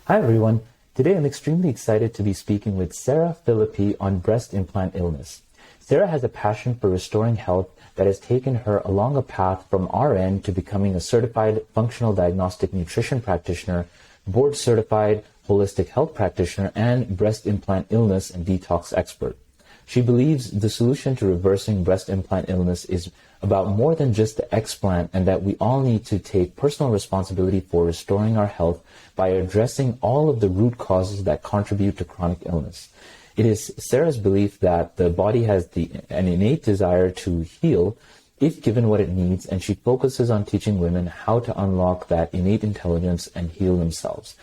Hi everyone. Today I'm extremely excited to be speaking with Sarah Phillipe on breast implant illness. Sarah has a passion for restoring health that has taken her along a path from RN to becoming a certified functional diagnostic nutrition practitioner, board certified holistic health practitioner, and breast implant illness and detox expert. She believes the solution to reversing breast implant illness is about more than just the explant, and that we all need to take personal responsibility for restoring our health by addressing all of the root causes that contribute to chronic illness. It is Sarah's belief that the body has an innate desire to heal if given what it needs, and she focuses on teaching women how to unlock that innate intelligence and heal themselves.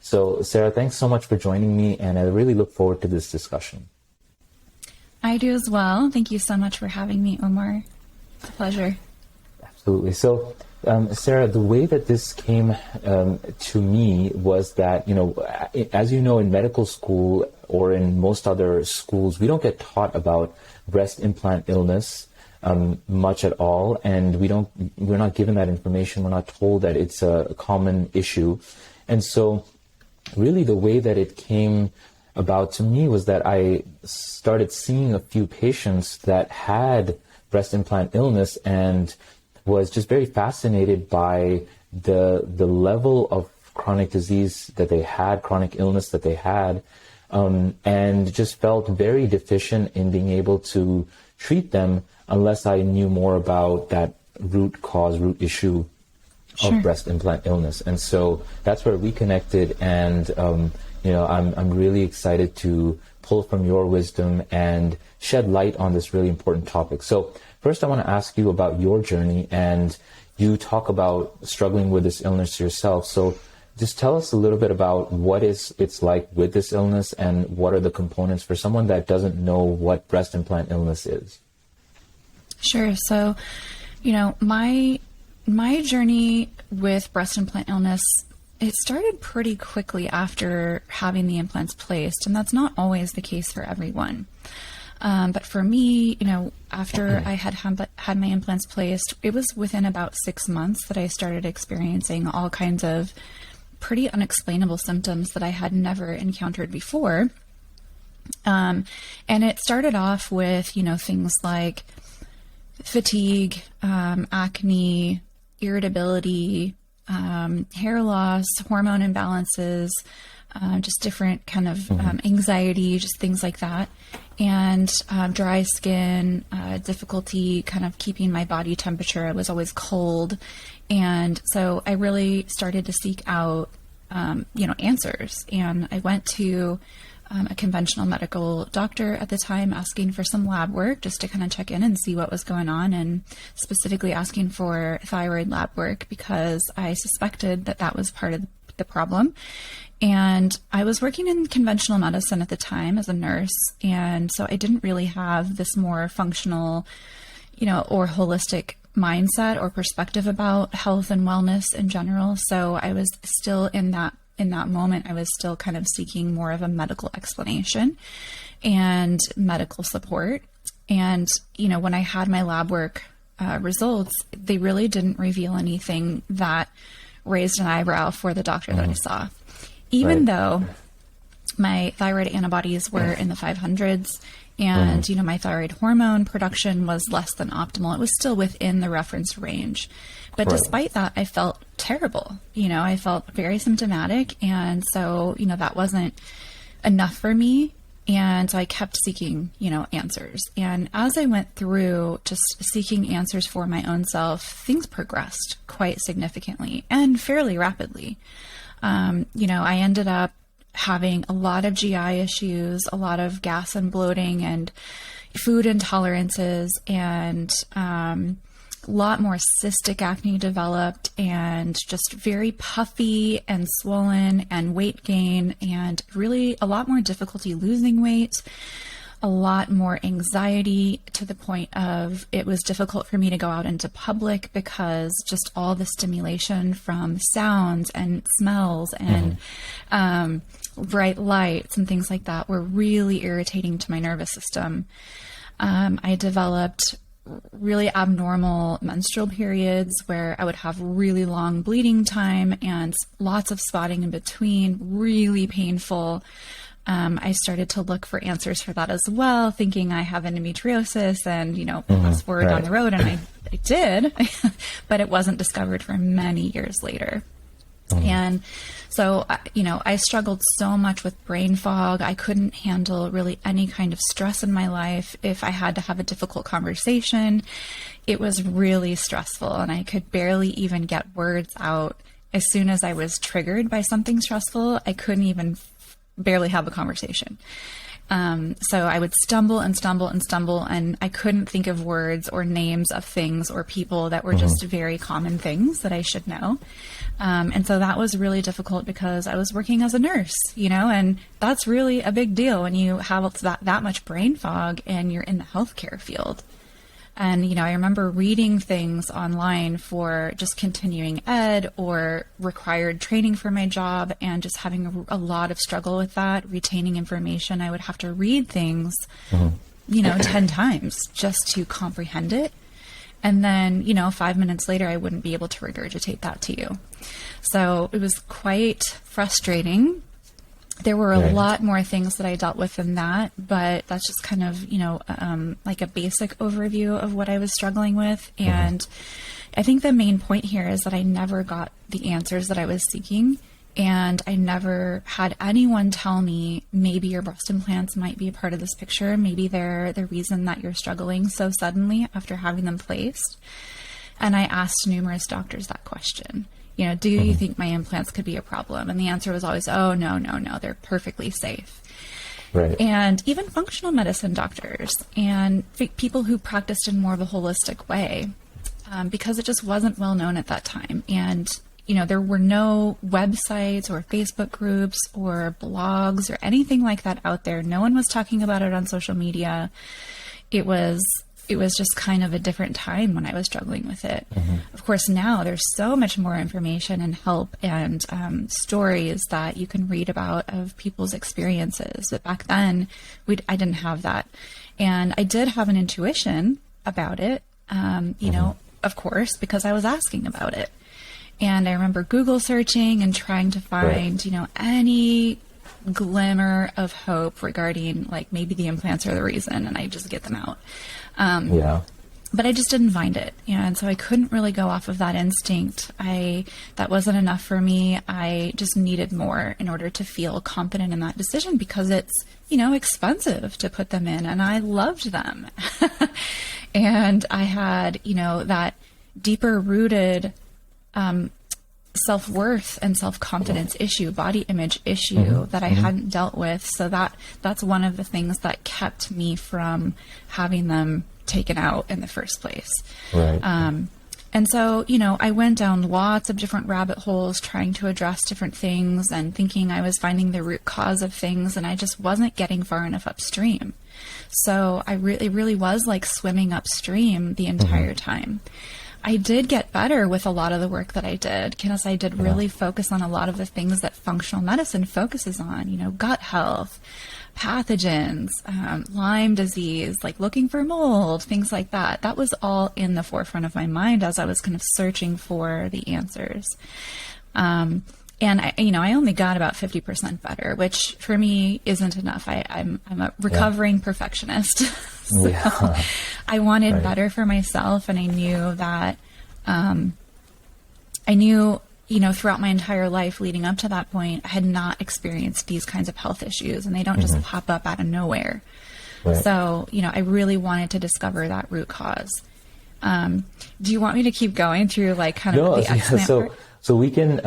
So, Sarah, thanks so much for joining me, and I really look forward to this discussion. I do as well. Thank you so much for having me, Omar. It's a pleasure. Absolutely. So, Sarah, the way that this came to me was that, as you know, in medical school or in most other schools, we don't get taught about breast implant illness much at all, and we're not given that information. We're not told that it's a common issue. And so really the way that it came about to me was that I started seeing a few patients that had breast implant illness and was just very fascinated by the level of chronic disease that they had, chronic illness that they had, and just felt very deficient in being able to treat them unless I knew more about that root cause, root issue of breast implant illness. And so that's where we connected, and I'm really excited to pull from your wisdom and shed light on this really important topic. So first I want to ask you about your journey, and you talk about struggling with this illness yourself. So just tell us a little bit about what it's like with this illness, and what are the components for someone that doesn't know what breast implant illness is. Sure. So, my journey with breast implant illness, it started pretty quickly after having the implants placed, and that's not always the case for everyone. But for me, after I had my implants placed, it was within about 6 months that I started experiencing all kinds of pretty unexplainable symptoms that I had never encountered before. And it started off with, things like fatigue, acne, irritability, hair loss, hormone imbalances, just different kind of anxiety, just things like that. And dry skin, difficulty kind of keeping my body temperature. I was always cold. And so I really started to seek out, answers. And I went to a conventional medical doctor at the time, asking for some lab work just to kind of check in and see what was going on, and specifically asking for thyroid lab work because I suspected that was part of the problem. And I was working in conventional medicine at the time as a nurse, and so I didn't really have this more functional, or holistic mindset or perspective about health and wellness in general. So I was still in that moment, I was still kind of seeking more of a medical explanation and medical support. And, when I had my lab work results, they really didn't reveal anything that raised an eyebrow for the doctor that I saw. Even though my thyroid antibodies were in the 500s, and, my thyroid hormone production was less than optimal, it was still within the reference range. But despite that, I felt terrible. I felt very symptomatic. And so, that wasn't enough for me. And so I kept seeking, answers. And as I went through just seeking answers for my own self, things progressed quite significantly and fairly rapidly. I ended up having a lot of GI issues, a lot of gas and bloating and food intolerances, and a lot more cystic acne developed, and just very puffy and swollen, and weight gain, and really a lot more difficulty losing weight, a lot more anxiety, to the point of it was difficult for me to go out into public because just all the stimulation from sounds and smells and bright lights and things like that were really irritating to my nervous system. I developed really abnormal menstrual periods where I would have really long bleeding time and lots of spotting in between, really painful. I started to look for answers for that as well, thinking I have endometriosis and, fast forward down the road, and I did, but it wasn't discovered for many years later. And so, I struggled so much with brain fog. I couldn't handle really any kind of stress in my life. If I had to have a difficult conversation, it was really stressful, and I could barely even get words out. As soon as I was triggered by something stressful, I couldn't even barely have a conversation. So I would stumble and stumble and stumble, and I couldn't think of words or names of things or people that were just very common things that I should know. And so that was really difficult because I was working as a nurse, and that's really a big deal when you have that much brain fog and you're in the healthcare field. And, I remember reading things online for just continuing ed or required training for my job and just having a lot of struggle with that, retaining information. I would have to read things, 10 times just to comprehend it. And then, 5 minutes later, I wouldn't be able to regurgitate that to you. So it was quite frustrating. There were a lot more things that I dealt with than that, but that's just kind of, like a basic overview of what I was struggling with. And I think the main point here is that I never got the answers that I was seeking. And I never had anyone tell me, maybe your breast implants might be a part of this picture. Maybe they're the reason that you're struggling so suddenly after having them placed. And I asked numerous doctors that question. Do you think my implants could be a problem? And the answer was always, oh, no, they're perfectly safe. Right. And even functional medicine doctors and people who practiced in more of a holistic way, because it just wasn't well known at that time. And, there were no websites or Facebook groups or blogs or anything like that out there. No one was talking about it on social media. It was just kind of a different time when I was struggling with it. Of course, now there's so much more information and help and stories that you can read about of people's experiences. But back then, I didn't have that. And I did have an intuition about it, of course, because I was asking about it. And I remember Google searching and trying to find, any glimmer of hope regarding like maybe the implants are the reason, and I just get them out. But I just didn't find it. And so I couldn't really go off of that instinct. That wasn't enough for me. I just needed more in order to feel confident in that decision because it's, expensive to put them in, and I loved them. And I had, that deeper rooted, self-worth and self-confidence issue, body image issue that I hadn't dealt with. So that's one of the things that kept me from having them taken out in the first place. Right. And so, I went down lots of different rabbit holes trying to address different things and thinking I was finding the root cause of things, and I just wasn't getting far enough upstream. So it really was like swimming upstream the entire time. I did get better with a lot of the work that I did, because I did really focus on a lot of the things that functional medicine focuses on, gut health, pathogens, Lyme disease, like looking for mold, things like that. That was all in the forefront of my mind as I was kind of searching for the answers. And I only got about 50% better, which for me isn't enough. I'm a recovering perfectionist. So I wanted better for myself, and I knew that, throughout my entire life leading up to that point, I had not experienced these kinds of health issues, and they don't just pop up out of nowhere. Right. So, I really wanted to discover that root cause. Do you want me to keep going through the explant part? So we can,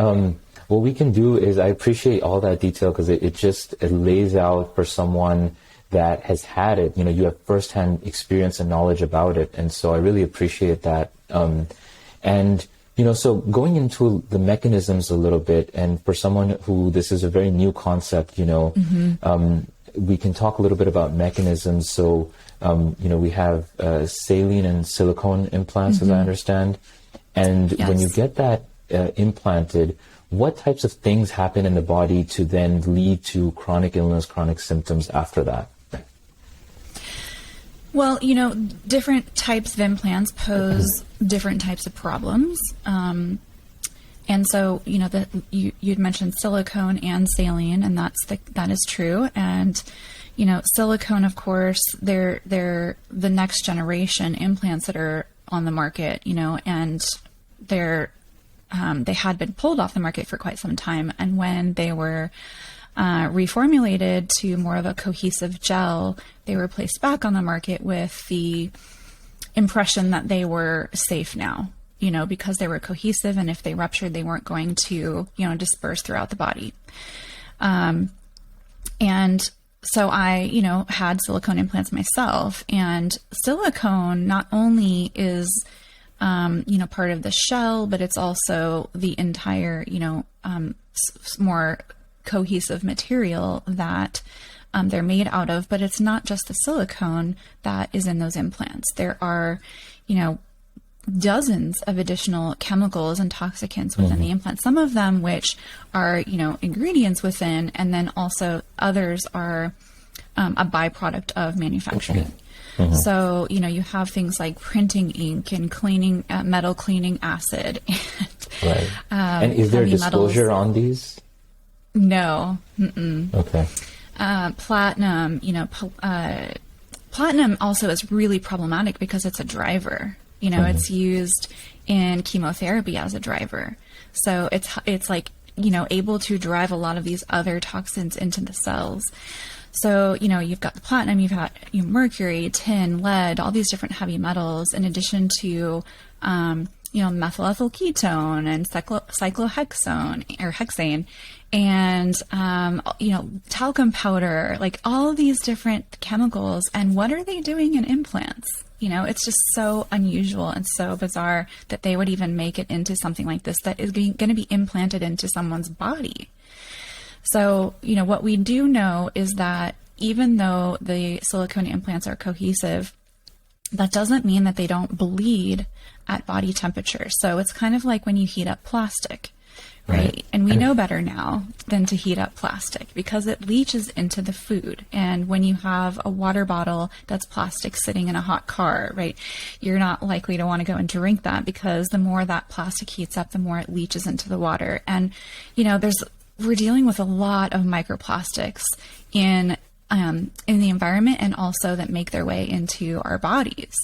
what we can do is, I appreciate all that detail because it lays out for someone that has had it, you have firsthand experience and knowledge about it. And so I really appreciate that. So going into the mechanisms a little bit, and for someone who this is a very new concept, we can talk a little bit about mechanisms. So, we have saline and silicone implants, as I understand. And when you get that implanted, what types of things happen in the body to then lead to chronic illness, chronic symptoms after that? Well, different types of implants pose different types of problems. And so, you'd mentioned silicone and saline, and that is true. And, silicone, of course, they're the next generation implants that are on the market, and they had been pulled off the market for quite some time. And when they were reformulated to more of a cohesive gel, they were placed back on the market with the impression that they were safe now, because they were cohesive, and if they ruptured, they weren't going to, disperse throughout the body. And so I, had silicone implants myself, and silicone not only is, part of the shell, but it's also the entire, more cohesive material that they're made out of. But it's not just the silicone that is in those implants. There are, dozens of additional chemicals and toxicants within the implant, some of them which are, ingredients within, and then also others are a byproduct of manufacturing. So, you have things like printing ink and cleaning, metal cleaning acid. Right. And is there disclosure metals on these? No. Mm-mm. Okay. Platinum, platinum also is really problematic because it's a driver. It's used in chemotherapy as a driver. So it's like, able to drive a lot of these other toxins into the cells. So, you've got the platinum, you've got mercury, tin, lead, all these different heavy metals, in addition to, methyl ethyl ketone and cyclohexone or hexane, and, talcum powder, like all these different chemicals. And what are they doing in implants? It's just so unusual and so bizarre that they would even make it into something like this that is going to be implanted into someone's body. So, what we do know is that even though the silicone implants are cohesive, that doesn't mean that they don't bleed at body temperature. So it's kind of like when you heat up plastic, right? And we know better now than to heat up plastic because it leaches into the food. And when you have a water bottle that's plastic sitting in a hot car, right, you're not likely to want to go and drink that because the more that plastic heats up, the more it leaches into the water. And, we're dealing with a lot of microplastics in the environment, and also that make their way into our bodies.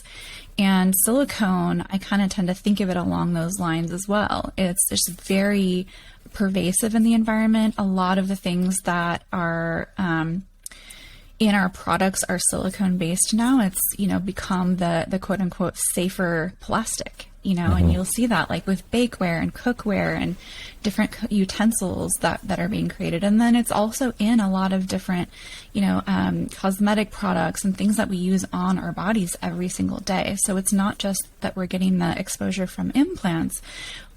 And silicone, I kind of tend to think of it along those lines as well. It's just very pervasive in the environment. A lot of the things that are in our products are silicone based now. It's, become the quote unquote safer plastic, and you'll see that like with bakeware and cookware and different utensils that are being created. And then it's also in a lot of different, cosmetic products and things that we use on our bodies every single day. So it's not just that we're getting the exposure from implants.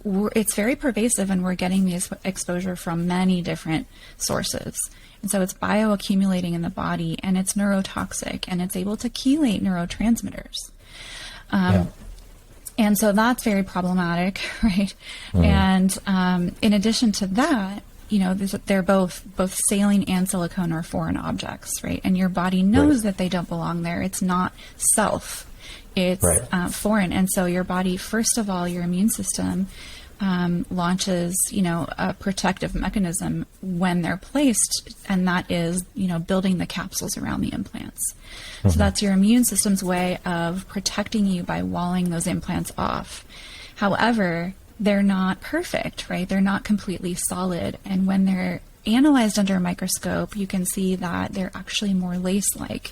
It's very pervasive, and we're getting the exposure from many different sources. And so it's bioaccumulating in the body, and it's neurotoxic, and it's able to chelate neurotransmitters. And so that's very problematic, right? And in addition to that, they're both saline and silicone are foreign objects, right? And your body knows that they don't belong there. It's not self. It's foreign. And so your body, first of all, your immune system launches, a protective mechanism when they're placed, and that is, building the capsules around the implants. So that's your immune system's way of protecting you by walling those implants off. However, they're not perfect, right? They're not completely solid. And when they're analyzed under a microscope, you can see that they're actually more lace-like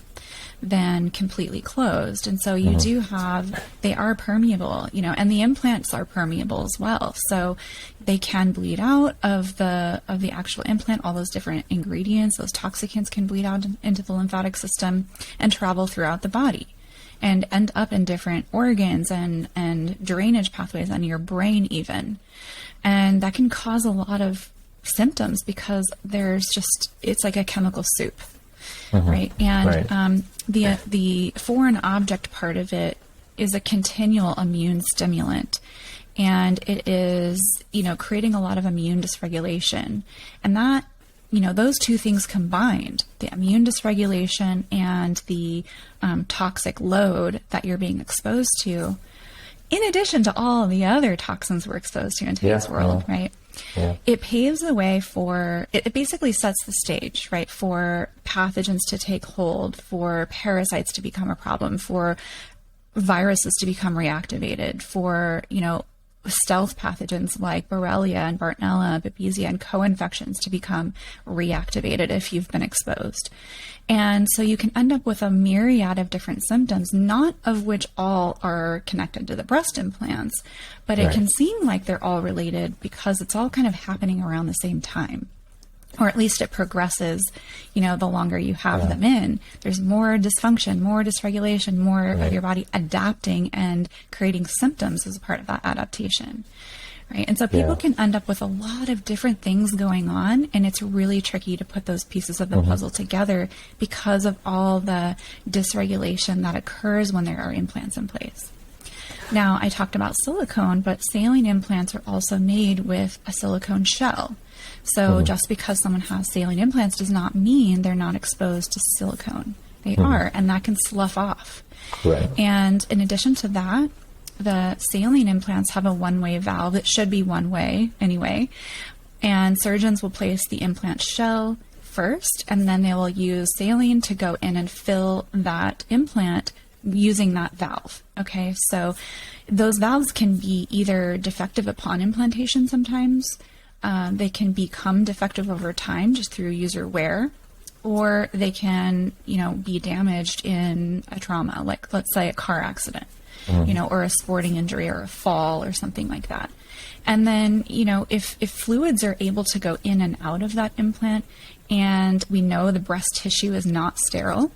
than completely closed. And so you do have, they are permeable, and the implants are permeable as well. So they can bleed out of the actual implant. All those different ingredients, those toxicants can bleed out into the lymphatic system and travel throughout the body and end up in different organs and drainage pathways and your brain even. And that can cause a lot of symptoms because it's like a chemical soup. Right. And the foreign object part of it is a continual immune stimulant, and it is, creating a lot of immune dysregulation. And that those two things combined, the immune dysregulation and the toxic load that you're being exposed to, in addition to all the other toxins we're exposed to in today's world, right? Yeah. It paves the way for, it basically sets the stage, right, for pathogens to take hold, for parasites to become a problem, for viruses to become reactivated, for, stealth pathogens like Borrelia and Bartonella, Babesia, and co-infections to become reactivated if you've been exposed. And so you can end up with a myriad of different symptoms, not of which all are connected to the breast implants, but it can seem like they're all related because it's all kind of happening around the same time. Or at least it progresses, the longer you have them in. There's more dysfunction, more dysregulation, more of your body adapting and creating symptoms as a part of that adaptation, right? And so people can end up with a lot of different things going on, and it's really tricky to put those pieces of the puzzle together because of all the dysregulation that occurs when there are implants in place. Now, I talked about silicone, but saline implants are also made with a silicone shell. So just because someone has saline implants does not mean they're not exposed to silicone. They are, and that can slough off. Right. And in addition to that, the saline implants have a one-way valve. It should be one way anyway. And surgeons will place the implant shell first, and then they will use saline to go in and fill that implant using that valve. Okay, so those valves can be either defective upon implantation sometimes. They can become defective over time just through user wear, or they can, be damaged in a trauma, like let's say a car accident, or a sporting injury or a fall or something like that. And then, if fluids are able to go in and out of that implant, and we know the breast tissue is not sterile,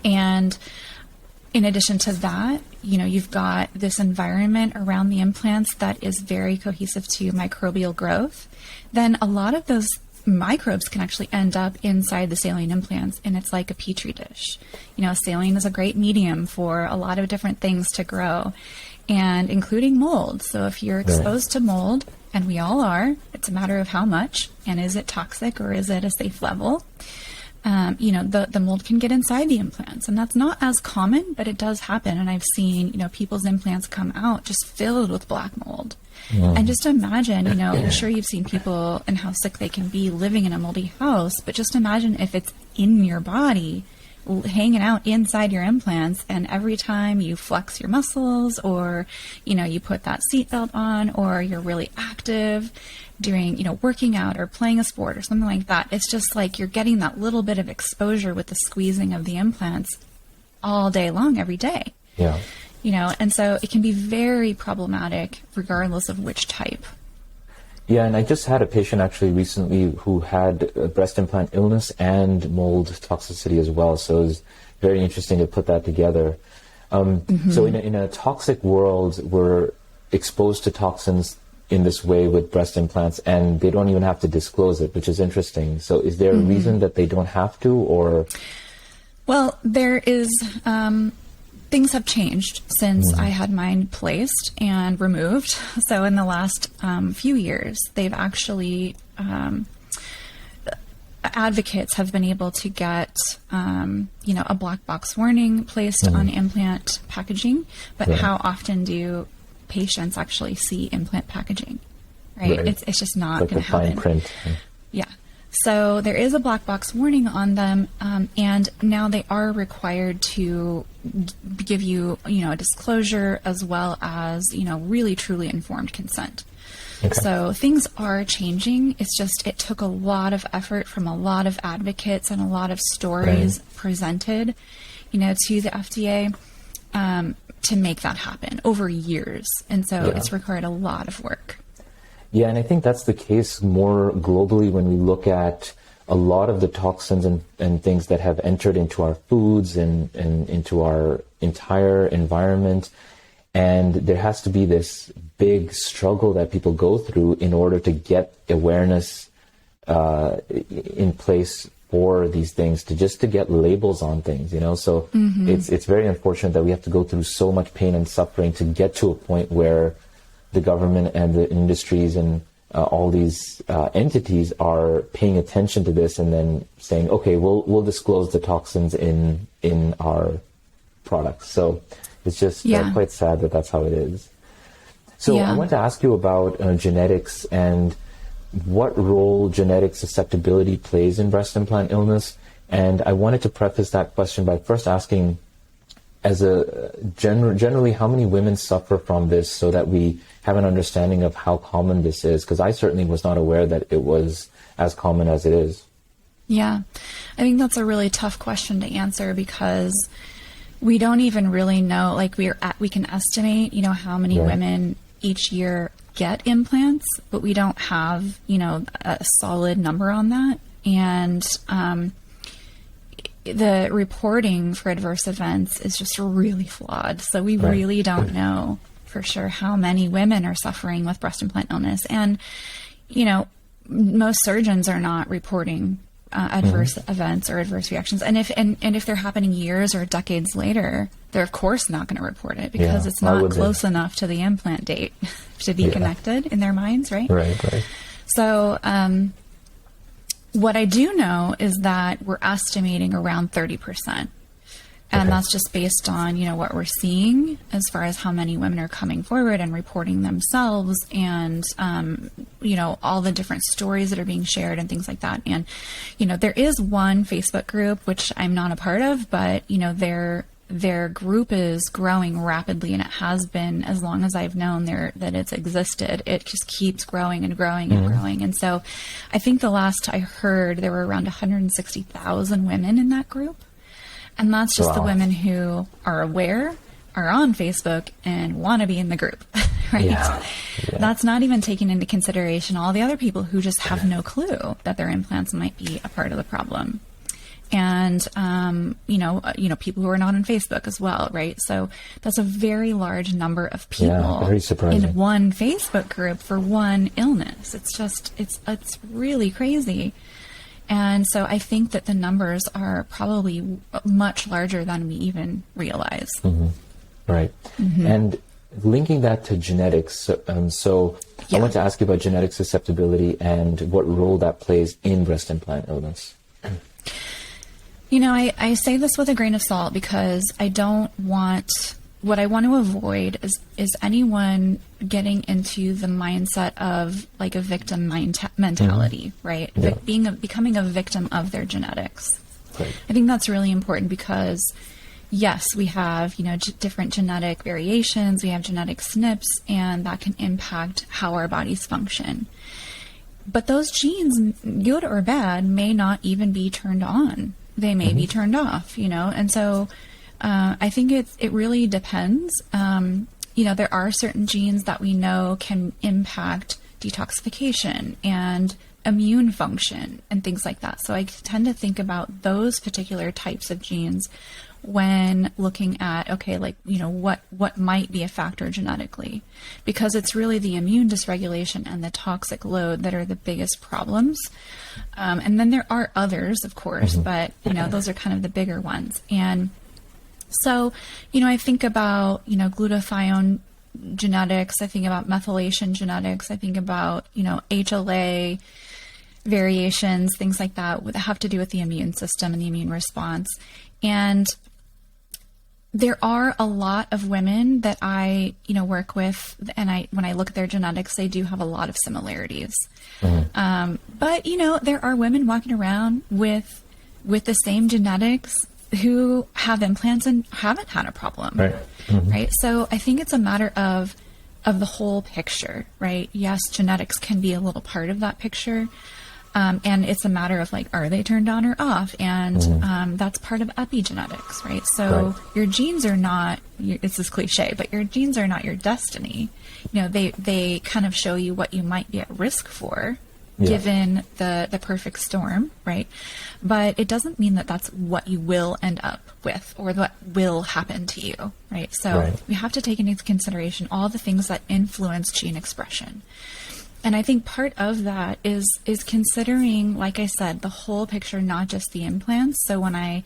and in addition to that, you've got this environment around the implants that is very cohesive to microbial growth, then a lot of those microbes can actually end up inside the saline implants, and it's like a petri dish. Saline is a great medium for a lot of different things to grow, and including mold. So if you're exposed to mold, and we all are, it's a matter of how much, and is it toxic or is it a safe level? The mold can get inside the implants, and that's not as common, but it does happen. And I've seen, people's implants come out just filled with black mold. And just imagine, I'm sure you've seen people and how sick they can be living in a moldy house, but just imagine if it's in your body, hanging out inside your implants, and every time you flex your muscles, or, you put that seatbelt on, or you're really active doing, working out or playing a sport or something like that, it's just like you're getting that little bit of exposure with the squeezing of the implants all day long, every day. Yeah. And so it can be very problematic regardless of which type. Yeah, and I just had a patient actually recently who had breast implant illness and mold toxicity as well. So it was very interesting to put that together. So in a toxic world, we're exposed to toxins in this way with breast implants, and they don't even have to disclose it, which is interesting. So is there a reason that they don't have to, or? Well, there is, things have changed since I had mine placed and removed. So in the last few years, they've actually, advocates have been able to get, a black box warning placed on implant packaging, but how often do patients actually see implant packaging, right? It's just not like going to happen. Fine print. Yeah. So there is a black box warning on them, and now they are required to give you, a disclosure as well as, really truly informed consent. Okay. So things are changing. It's just, it took a lot of effort from a lot of advocates and a lot of stories presented, to the FDA, to make that happen over years. And so it's required a lot of work. Yeah, and I think that's the case more globally when we look at a lot of the toxins and things that have entered into our foods and into our entire environment. And there has to be this big struggle that people go through in order to get awareness in place for these things, to get labels on things, So it's very unfortunate that we have to go through so much pain and suffering to get to a point where the government and the industries and all these entities are paying attention to this and then saying, okay, we'll disclose the toxins in our products. So it's just quite sad that that's how it is. So I want to ask you about genetics and what role genetic susceptibility plays in breast implant illness. And I wanted to preface that question by first asking, as a generally, how many women suffer from this, so that we have an understanding of how common this is? Because I certainly was not aware that it was as common as it is. Yeah, I think that's a really tough question to answer, because we don't even really know. Like, we can estimate, how many women each year get implants, but we don't have, a solid number on that. And the reporting for adverse events is just really flawed. So we really don't know for sure how many women are suffering with breast implant illness. And, most surgeons are not reporting adverse events or adverse reactions. And if they're happening years or decades later, they're of course not going to report it, because it's not close enough to the implant date to be connected in their minds, right? Right. So, what I do know is that we're estimating around 30%. And that's just based on, what we're seeing as far as how many women are coming forward and reporting themselves, and, all the different stories that are being shared and things like that. And, there is one Facebook group, which I'm not a part of, but, their group is growing rapidly, and it has been as long as I've known that it's existed. It just keeps growing and growing and growing. And so I think the last I heard, there were around 160,000 women in that group. And that's just the women who are aware, are on Facebook, and want to be in the group, right? Yeah. That's not even taking into consideration all the other people who just have no clue that their implants might be a part of the problem. And, people who are not on Facebook as well, right? So that's a very large number of people very surprising. In one Facebook group for one illness. It's really crazy. And so I think that the numbers are probably much larger than we even realize. Right. And linking that to genetics, I want to ask you about genetic susceptibility and what role that plays in breast implant illness. I say this with a grain of salt, because what I want to avoid is anyone getting into the mindset of like a victim mentality, right? Becoming a victim of their genetics. Right. I think that's really important, because yes, we have, different genetic variations, we have genetic SNPs, and that can impact how our bodies function. But those genes, good or bad, may not even be turned on. They may be turned off, and so I think it really depends. There are certain genes that we know can impact detoxification and immune function and things like that. So I tend to think about those particular types of genes when looking at, what might be a factor genetically, because it's really the immune dysregulation and the toxic load that are the biggest problems. And then there are others, of course, but, those are kind of the bigger ones. And so, I think about, glutathione genetics, I think about methylation genetics, I think about, HLA variations, things like that have to do with the immune system and the immune response. And there are a lot of women that I, work with, and when I look at their genetics, they do have a lot of similarities. But, there are women walking around with the same genetics who have implants and haven't had a problem, right? So I think it's a matter of the whole picture, right? Yes, genetics can be a little part of that picture. And it's a matter of are they turned on or off? And that's part of epigenetics, right? So your genes are not, it's this cliche, but your genes are not your destiny. They kind of show you what you might be at risk for, given the perfect storm, right? But it doesn't mean that that's what you will end up with or what will happen to you, right? So we have to take into consideration all the things that influence gene expression. And I think part of that is considering, like I said, the whole picture, not just the implants. So when I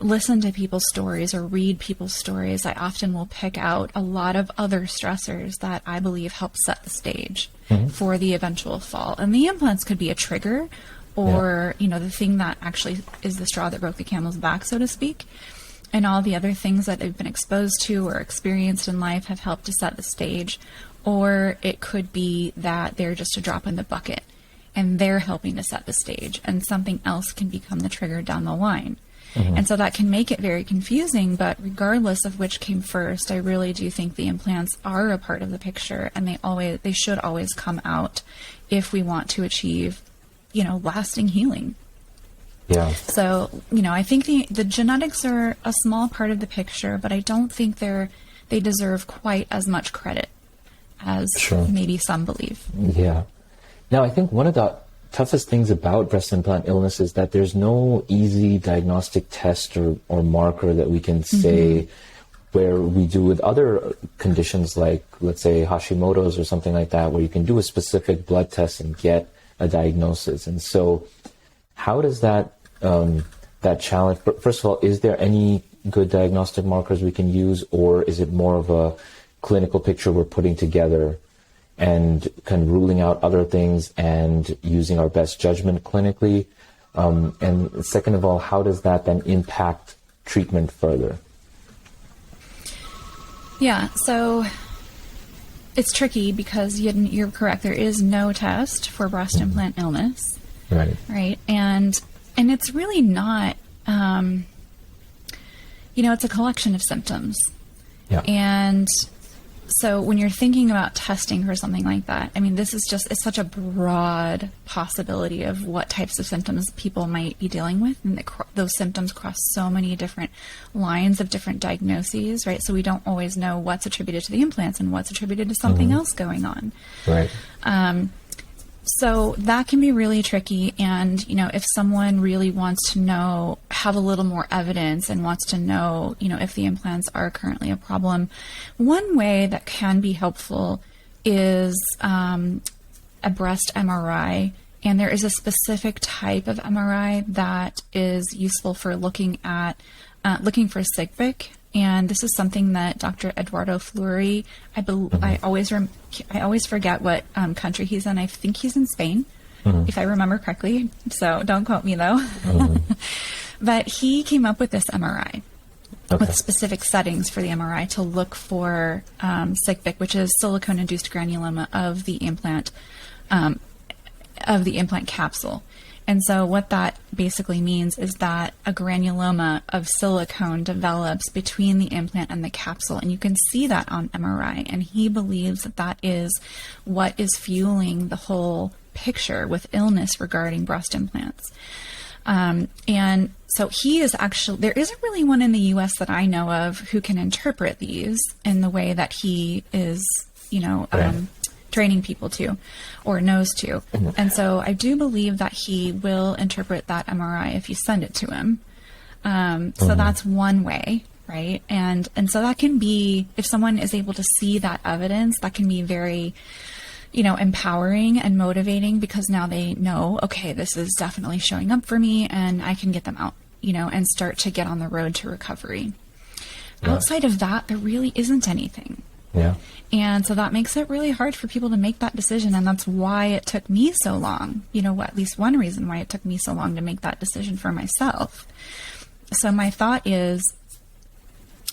listen to people's stories or read people's stories, I often will pick out a lot of other stressors that I believe help set the stage for the eventual fall. And the implants could be a trigger, or, the thing that actually is the straw that broke the camel's back, so to speak. And all the other things that they've been exposed to or experienced in life have helped to set the stage. Or it could be that they're just a drop in the bucket and they're helping to set the stage, and something else can become the trigger down the line. And so that can make it very confusing, but regardless of which came first, I really do think the implants are a part of the picture, and they should always come out if we want to achieve, lasting healing. Yeah. So, I think the genetics are a small part of the picture, but I don't think they deserve quite as much credit as maybe some believe. Yeah. Now, I think one of the toughest things about breast implant illness is that there's no easy diagnostic test or marker that we can say where we do with other conditions like, let's say, Hashimoto's or something like that, where you can do a specific blood test and get a diagnosis. And so how does that challenge, first of all, is there any good diagnostic markers we can use, or is it more of a clinical picture we're putting together and kind of ruling out other things and using our best judgment clinically? And second of all, how does that then impact treatment further? Yeah, so it's tricky because you're correct. There is no test for breast implant illness. Right. Right. And it's really not, it's a collection of symptoms. Yeah. And so when you're thinking about testing for something like that, this is it's such a broad possibility of what types of symptoms people might be dealing with. And those symptoms cross so many different lines of different diagnoses, right? So we don't always know what's attributed to the implants and what's attributed to something else going on. Right. So that can be really tricky. And, if someone really wants to have a little more evidence and wants to know, if the implants are currently a problem, one way that can be helpful is a breast MRI. And there is a specific type of MRI that is useful for looking for Phillipe. And this is something that Dr. Eduardo Fleury, I always forget what country he's in. I think he's in Spain, if I remember correctly. So don't quote me though. But he came up with this MRI with specific settings for the MRI to look for Phillipe, which is silicone-induced granuloma of the implant capsule. And so what that basically means is that a granuloma of silicone develops between the implant and the capsule. And you can see that on MRI. And he believes that is what is fueling the whole picture with illness regarding breast implants. And so there isn't really one in the U.S. that I know of who can interpret these in the way that he is, training people to or knows to. And so I do believe that he will interpret that MRI if you send it to him. So that's one way, right? And so that can be, if someone is able to see that evidence, that can be very, empowering and motivating, because now they know, okay, this is definitely showing up for me and I can get them out, and start to get on the road to recovery. Yeah. Outside of that, there really isn't anything. Yeah. And so that makes it really hard for people to make that decision. And that's why it took me so long, at least one reason why it took me so long to make that decision for myself. So my thought is,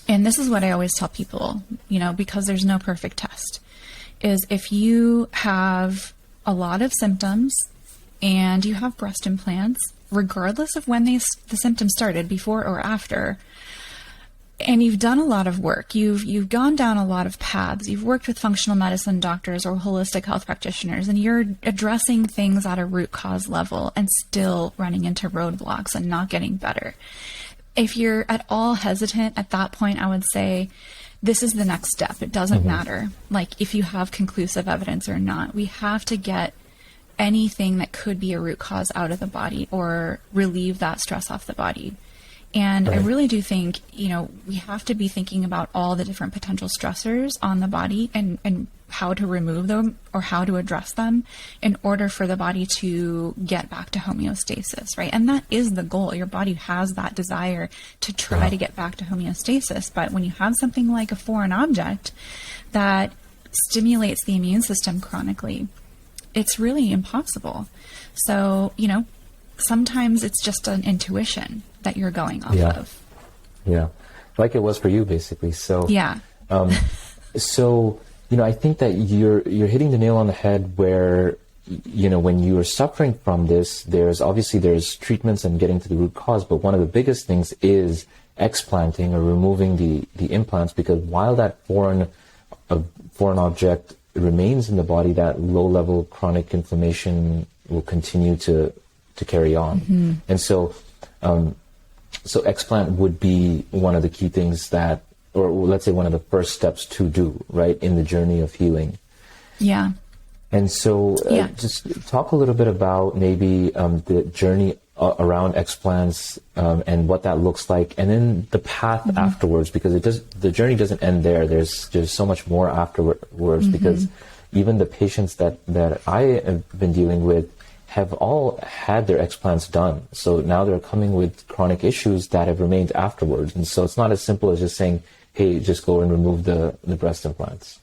and this is what I always tell people, because there's no perfect test, is if you have a lot of symptoms and you have breast implants, regardless of when the symptoms started, before or after, and you've done a lot of work, you've gone down a lot of paths, you've worked with functional medicine doctors or holistic health practitioners, and you're addressing things at a root cause level and still running into roadblocks and not getting better. If you're at all hesitant at that point, I would say this is the next step. It doesn't matter, like, if you have conclusive evidence or not. We have to get anything that could be a root cause out of the body or relieve that stress off the body. And I Right. really do think, we have to be thinking about all the different potential stressors on the body and how to remove them or how to address them in order for the body to get back to homeostasis, right? And that is the goal. Your body has that desire to try to get back to homeostasis. But when you have something like a foreign object that stimulates the immune system chronically, it's really impossible. So, sometimes it's just an intuition that you're going off of. Yeah. Like it was for you, basically. So, Yeah. So, I think that you're hitting the nail on the head where, when you're suffering from this, there's treatments and getting to the root cause, but one of the biggest things is explanting or removing the implants, because while that foreign object remains in the body, that low-level chronic inflammation will continue to carry on. Mm-hmm. And so explant would be one of the key things that, or let's say one of the first steps to do, right, in the journey of healing. Yeah. And so just talk a little bit about maybe the journey around explants and what that looks like, and then the path afterwards, because the journey doesn't end there. There's so much more afterwards, because even the patients that I have been dealing with have all had their explants done. So now they're coming with chronic issues that have remained afterwards. And so it's not as simple as just saying, hey, just go and remove the breast implants.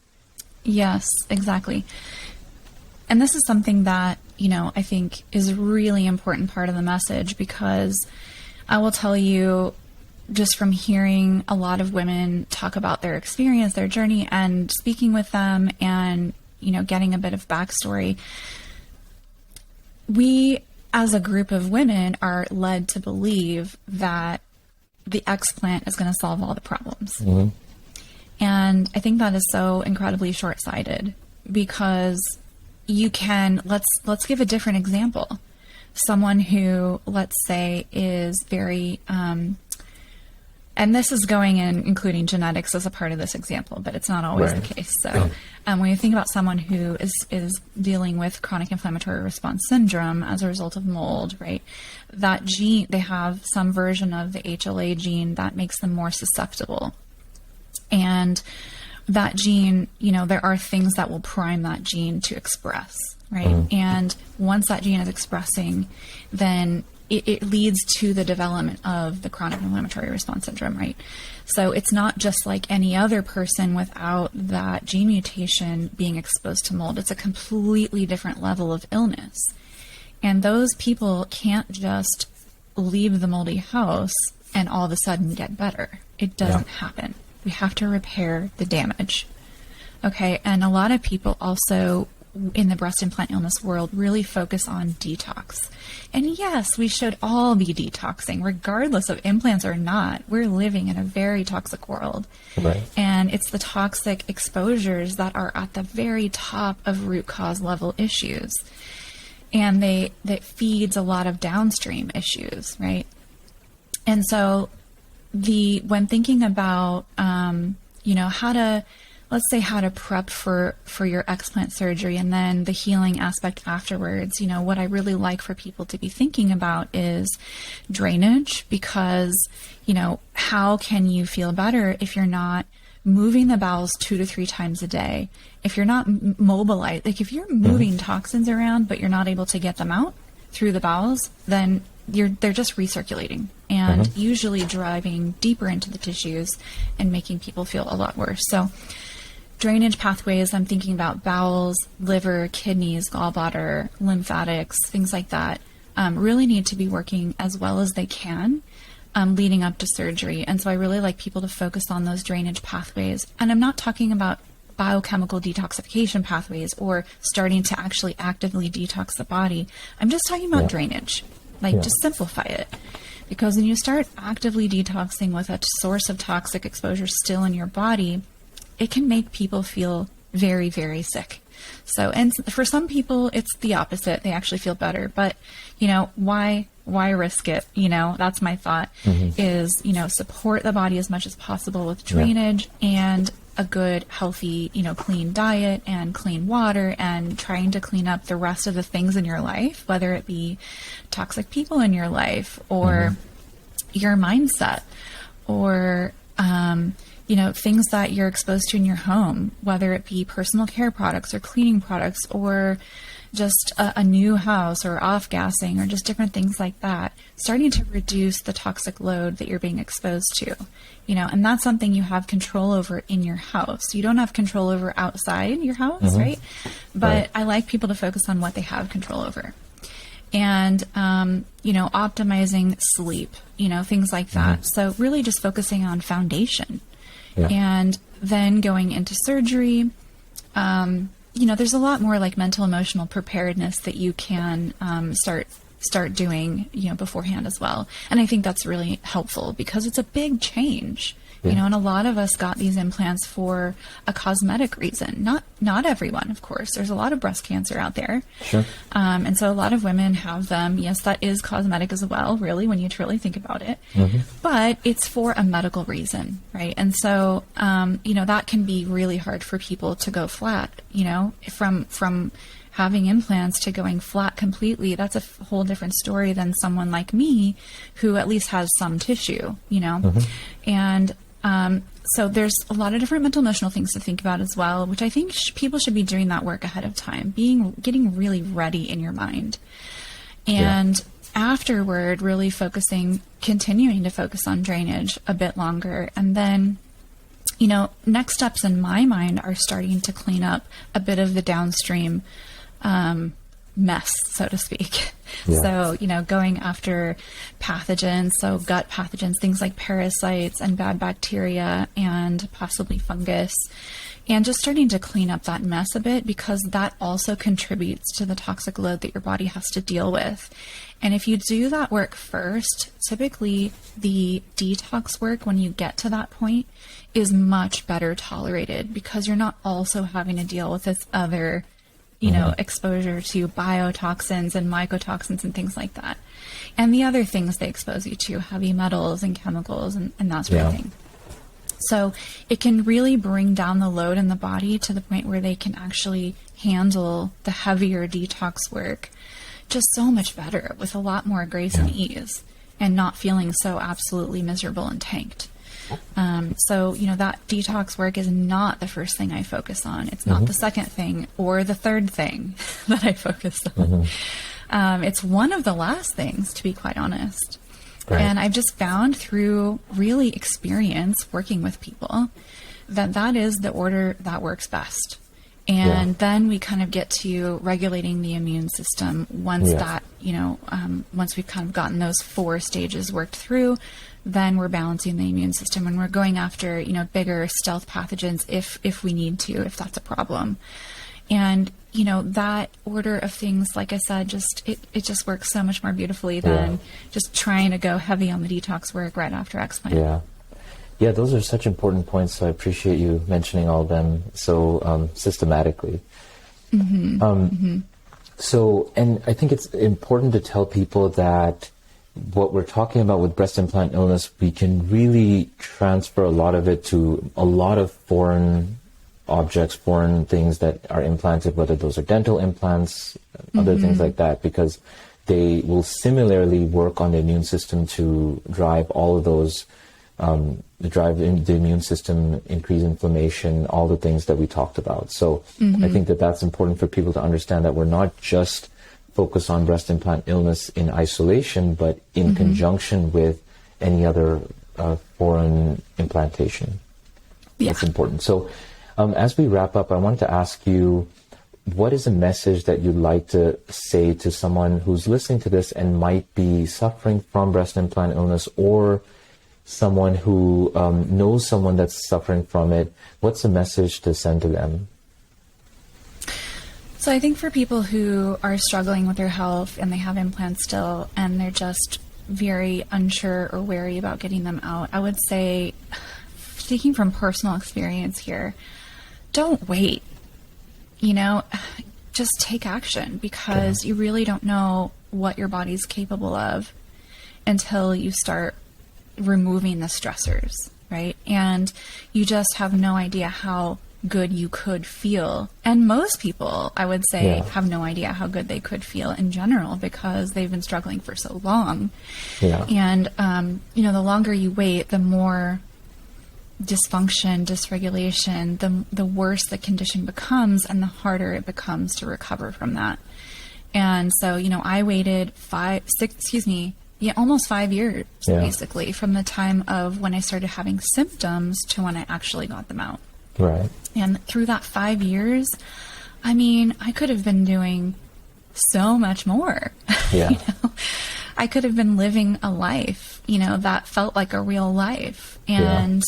Yes, exactly. And this is something that, I think is a really important part of the message, because I will tell you, just from hearing a lot of women talk about their experience, their journey, and speaking with them and, getting a bit of backstory, we as a group of women are led to believe that the explant is going to solve all the problems. Mm-hmm. And I think that is so incredibly short-sighted, because you can, let's give a different example. Someone who, let's say, is very, and this is going in, including genetics as a part of this example, but it's not always the case. So when you think about someone who is dealing with chronic inflammatory response syndrome as a result of mold, right? That gene, they have some version of the HLA gene that makes them more susceptible. And that gene, there are things that will prime that gene to express, right? And once that gene is expressing, then it leads to the development of the chronic inflammatory response syndrome, right? So it's not just like any other person without that gene mutation being exposed to mold. It's a completely different level of illness. And those people can't just leave the moldy house and all of a sudden get better. It doesn't happen. We have to repair the damage. Okay, and a lot of people also in the breast implant illness world really focus on detox. And yes, we should all be detoxing, regardless of implants or not. We're living in a very toxic world. Right. And it's the toxic exposures that are at the very top of root cause level issues. And that feeds a lot of downstream issues, right? And so when thinking about, how to prep for your explant surgery and then the healing aspect afterwards, what I really like for people to be thinking about is drainage, because, how can you feel better if you're not moving the bowels 2 to 3 times a day? If you're not mobilized, like if you're moving toxins around, but you're not able to get them out through the bowels, then they're just recirculating and usually driving deeper into the tissues and making people feel a lot worse. So drainage pathways, I'm thinking about bowels, liver, kidneys, gallbladder, lymphatics, things like that, really need to be working as well as they can leading up to surgery. And so I really like people to focus on those drainage pathways. And I'm not talking about biochemical detoxification pathways or starting to actually actively detox the body. I'm just talking about drainage. Just simplify it. Because when you start actively detoxing with a source of toxic exposure still in your body, it can make people feel very, very sick. So, and for some people, it's the opposite. They actually feel better. But, why risk it? That's my thought is, support the body as much as possible with drainage and a good, healthy, clean diet and clean water, and trying to clean up the rest of the things in your life, whether it be toxic people in your life or your mindset, or things that you're exposed to in your home, whether it be personal care products or cleaning products, or just a new house or off gassing, or just different things like that, starting to reduce the toxic load that you're being exposed to, and that's something you have control over in your house. You don't have control over outside your house, right? But Right. I like people to focus on what they have control over. And, optimizing sleep, things like that. So really just focusing on foundation. Yeah. And then going into surgery, there's a lot more like mental, emotional preparedness that you can start doing, beforehand as well. And I think that's really helpful because it's a big change. And a lot of us got these implants for a cosmetic reason. Not everyone, of course. There's a lot of breast cancer out there. Sure. And so a lot of women have them. Yes, that is cosmetic as well, really, when you truly think about it. But it's for a medical reason, right? And so, that can be really hard for people to go flat, from having implants to going flat completely. That's a whole different story than someone like me who at least has some tissue, And so there's a lot of different mental emotional things to think about as well, which I think people should be doing that work ahead of time, getting really ready in your mind. And afterward, really continuing to focus on drainage a bit longer. And then, next steps in my mind are starting to clean up a bit of the downstream mess, so to speak. Yeah. So, going after pathogens, so gut pathogens, things like parasites and bad bacteria and possibly fungus, and just starting to clean up that mess a bit, because that also contributes to the toxic load that your body has to deal with. And if you do that work first, typically the detox work, when you get to that point, is much better tolerated because you're not also having to deal with this other exposure to biotoxins and mycotoxins and things like that. And the other things they expose you to, heavy metals and chemicals and that sort of thing. So it can really bring down the load in the body to the point where they can actually handle the heavier detox work just so much better, with a lot more grace and ease, and not feeling so absolutely miserable and tanked. So, that detox work is not the first thing I focus on. It's not the second thing or the third thing that I focus on. It's one of the last things, to be quite honest. Right. And I've just found through really experience working with people that is the order that works best. And then we kind of get to regulating the immune system once that, once we've kind of gotten those 4 stages worked through, then we're balancing the immune system and we're going after, bigger stealth pathogens if we need to, if that's a problem. And, that order of things, like I said, it just works so much more beautifully than just trying to go heavy on the detox work right after explant. Yeah, those are such important points. So I appreciate you mentioning all of them so systematically. So, and I think it's important to tell people that what we're talking about with breast implant illness, we can really transfer a lot of it to a lot of foreign objects, foreign things that are implanted, whether those are dental implants, other things like that, because they will similarly work on the immune system to drive all of those, drive in the immune system, increase inflammation, all the things that we talked about. So I think that that's important for people to understand, that we're not just focused on breast implant illness in isolation, but in conjunction with any other foreign implantation. That's important. So as we wrap up, I wanted to ask you, what is a message that you'd like to say to someone who's listening to this and might be suffering from breast implant illness, or someone who knows someone that's suffering from it? What's the message to send to them? So I think for people who are struggling with their health and they have implants still and they're just very unsure or wary about getting them out, I would say, speaking from personal experience here, don't wait. Just take action, because you really don't know what your body's capable of until you start removing the stressors, right? And you just have no idea how good you could feel. And most people, I would say, Yeah. have no idea how good they could feel in general because they've been struggling for so long. Yeah. And, the longer you wait, the more dysfunction, dysregulation, the worse the condition becomes and the harder it becomes to recover from that. And so, I waited almost 5 years, Yeah. basically, from the time of when I started having symptoms to when I actually got them out. Right. And through that 5 years, I could have been doing so much more. Yeah. I could have been living a life, that felt like a real life. And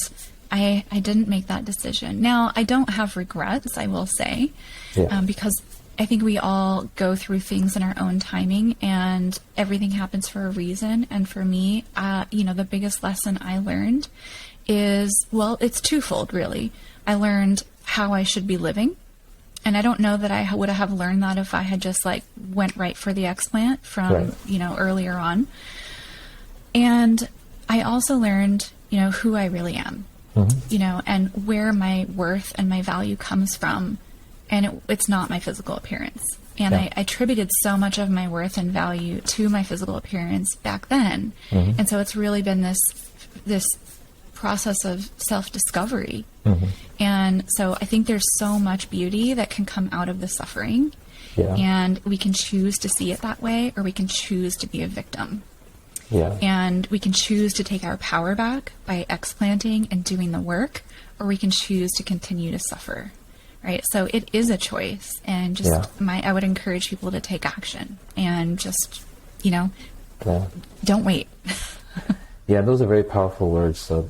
I didn't make that decision. Now, I don't have regrets, I will say, because I think we all go through things in our own timing and everything happens for a reason. And for me, the biggest lesson I learned is, it's twofold, really. I learned how I should be living. And I don't know that I would have learned that if I had just went right for the explant from, earlier on. And I also learned, who I really am, and where my worth and my value comes from. And it's not my physical appearance. And I attributed so much of my worth and value to my physical appearance back then. And so it's really been this process of self-discovery. And so I think there's so much beauty that can come out of the suffering. And we can choose to see it that way, or we can choose to be a victim. And we can choose to take our power back by explanting and doing the work, or we can choose to continue to suffer. Right. So it is a choice, and I would encourage people to take action and just, don't wait. Yeah, those are very powerful words. So,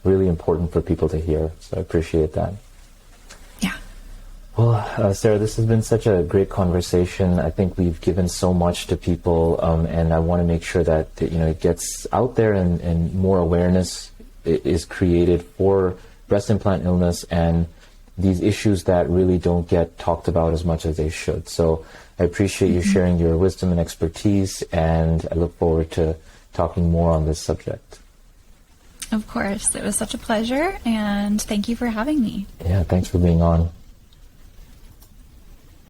really important for people to hear. So I appreciate that. Yeah. Well, Sarah, this has been such a great conversation. I think we've given so much to people, and I want to make sure that, it gets out there and more awareness is created for breast implant illness and these issues that really don't get talked about as much as they should. So I appreciate you sharing your wisdom and expertise, and I look forward to talking more on this subject. Of course. It was such a pleasure, and thank you for having me. Yeah, thanks for being on.